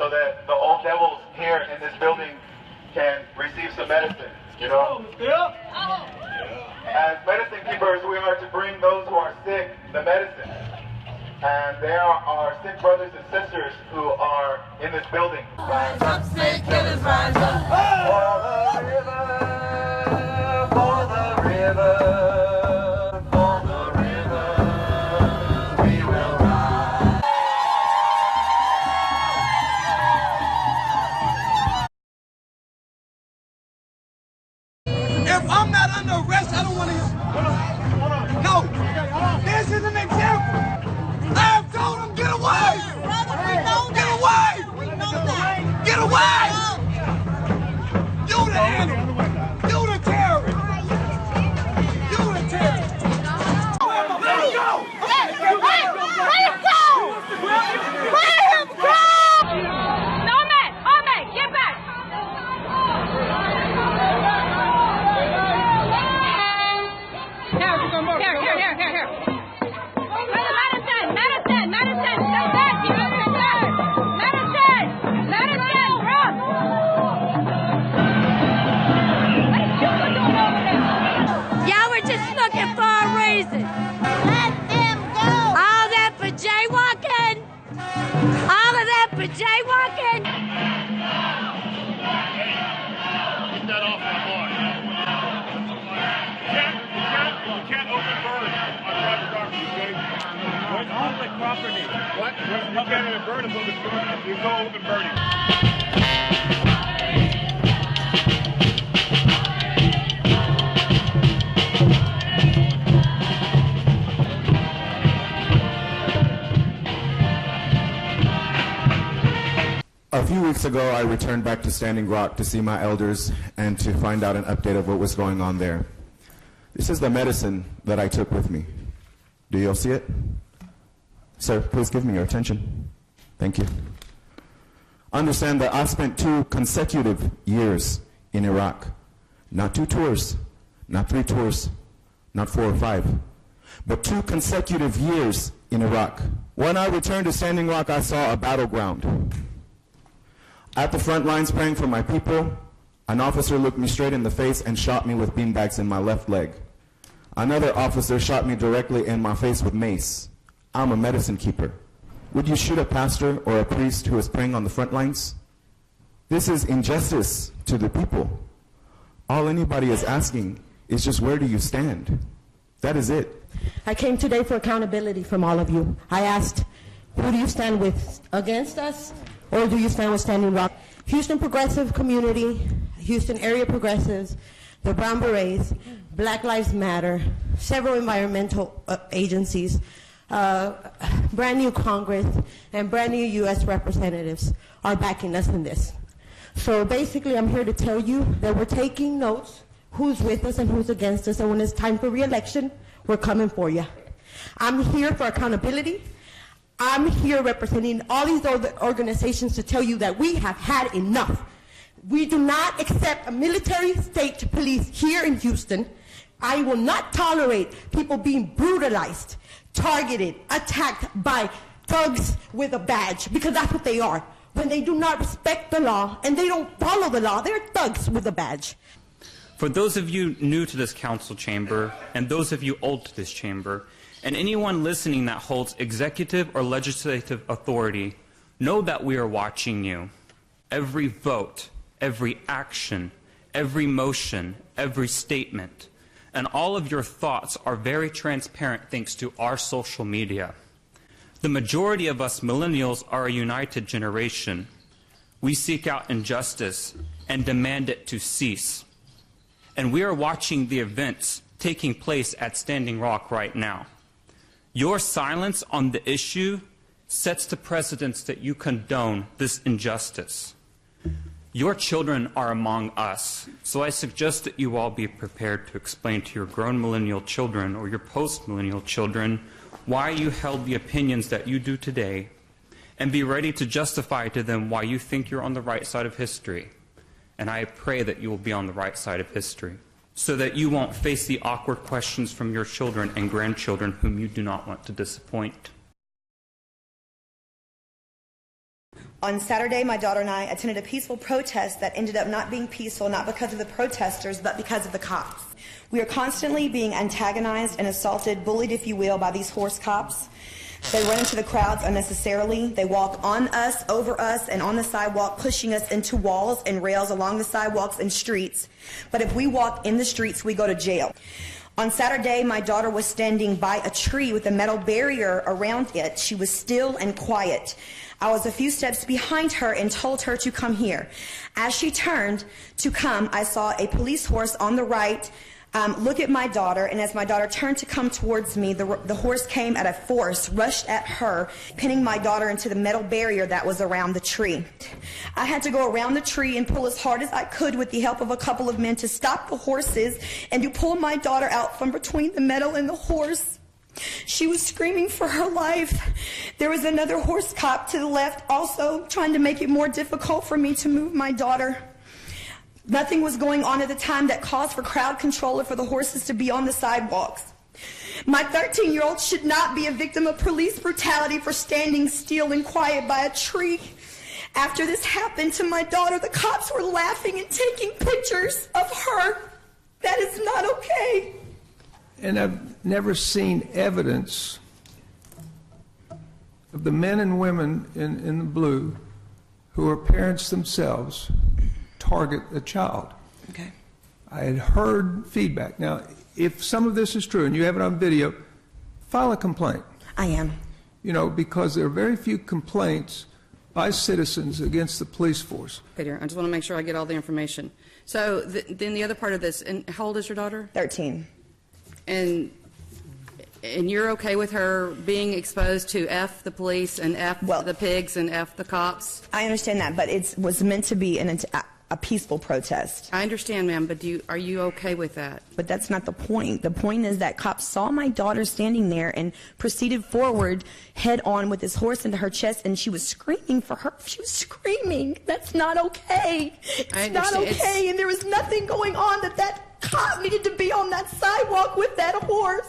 so that the old devils here in this building can receive some medicine, you know? As medicine keepers, we are to bring those who are sick the medicine. And there are sick brothers and sisters who are in this building. Rise up, snake killers, rise up. For the river, for the river, for the river, we will rise. If I'm not under arrest, I don't want to hear. No, this is an example. I have told them, get away! Get away! Get away! You the animal! You the terrorist! You the terrorist! Let him go! Let him go! Let him go! No, Ahmed, get back! Here. Medicine, stay back! Medicine, run! What is you doing over there? Y'all were just looking for a reason. Let them go! All that for jaywalking? All of that for jaywalking? Get that off my boy. You can't open burn on private property, okay? Where's public property? What? You can't even burn a public property. There's no open burning. A few weeks ago, I returned back to Standing Rock to see my elders and to find out an update of what was going on there. This is the medicine that I took with me. Do you all see it? Sir, please give me your attention. Thank you. Understand that I spent 2 consecutive years in Iraq. Not 2 tours, not 3 tours, not 4 or 5, but 2 consecutive years in Iraq. When I returned to Standing Rock, I saw a battleground. At the front lines praying for my people, an officer looked me straight in the face and shot me with beanbags in my left leg. Another officer shot me directly in my face with mace. I'm a medicine keeper. Would you shoot a pastor or a priest who is praying on the front lines? This is injustice to the people. All anybody is asking is just, where do you stand? That is it. I came today for accountability from all of you. I asked, who do you stand with, against us, or do you stand with Standing Rock? Houston Progressive Community, Houston Area Progressives, the Brown Berets, Black Lives Matter, several environmental agencies, brand new Congress, and brand new U.S. representatives are backing us in this. So basically, I'm here to tell you that we're taking notes, who's with us and who's against us, and when it's time for re-election, we're coming for you. I'm here for accountability. I'm here representing all these other organizations to tell you that we have had enough. We do not accept a military state police here in Houston. I will not tolerate people being brutalized, targeted, attacked by thugs with a badge, because that's what they are. When they do not respect the law and they don't follow the law, they're thugs with a badge. For those of you new to this council chamber, and those of you old to this chamber, and anyone listening that holds executive or legislative authority, know that we are watching you. Every vote, every action, every motion, every statement, and all of your thoughts are very transparent thanks to our social media. The majority of us millennials are a united generation. We seek out injustice and demand it to cease. And we are watching the events taking place at Standing Rock right now. Your silence on the issue sets the precedence that you condone this injustice. Your children are among us, so I suggest that you all be prepared to explain to your grown millennial children or your post-millennial children why you held the opinions that you do today, and be ready to justify to them why you think you're on the right side of history. And I pray that you will be on the right side of history, so that you won't face the awkward questions from your children and grandchildren whom you do not want to disappoint. On Saturday, my daughter and I attended a peaceful protest that ended up not being peaceful, not because of the protesters, but because of the cops. We are constantly being antagonized and assaulted, bullied, if you will, by these horse cops. They run into the crowds unnecessarily. They walk on us, over us, and on the sidewalk, pushing us into walls and rails along the sidewalks and streets. But if we walk in the streets, we go to jail. On Saturday, my daughter was standing by a tree with a metal barrier around it. She was still and quiet. I was a few steps behind her and told her to come here. As she turned to come, I saw a police horse on the right look at my daughter, and as my daughter turned to come towards me, the horse came at a force, rushed at her, pinning my daughter into the metal barrier that was around the tree. I had to go around the tree and pull as hard as I could with the help of a couple of men to stop the horses and to pull my daughter out from between the metal and the horse. She was screaming for her life. There was another horse cop to the left also trying to make it more difficult for me to move my daughter. Nothing was going on at the time that caused for crowd control or for the horses to be on the sidewalks. My 13-year-old should not be a victim of police brutality for standing still and quiet by a tree. After this happened to my daughter, the cops were laughing and taking pictures of her. That is not okay. And I've never seen evidence of the men and women in the blue who are parents themselves target a child. Okay. I had heard feedback. Now, if some of this is true and you have it on video, file a complaint. I am. You know, because there are very few complaints by citizens against the police force. Okay, dear, I just want to make sure I get all the information. So then the other part of this, and how old is your daughter? 13. And you're okay with her being exposed to F the police and F the pigs and F the cops? I understand that, but it was meant to be a peaceful protest. I understand, ma'am, but are you okay with that? But that's not the point. The point is that cops saw my daughter standing there and proceeded forward head on with his horse into her chest, and she was screaming for her. She was screaming. That's not okay. It's not okay, and there was nothing going on that cop needed to be on that sidewalk with that horse.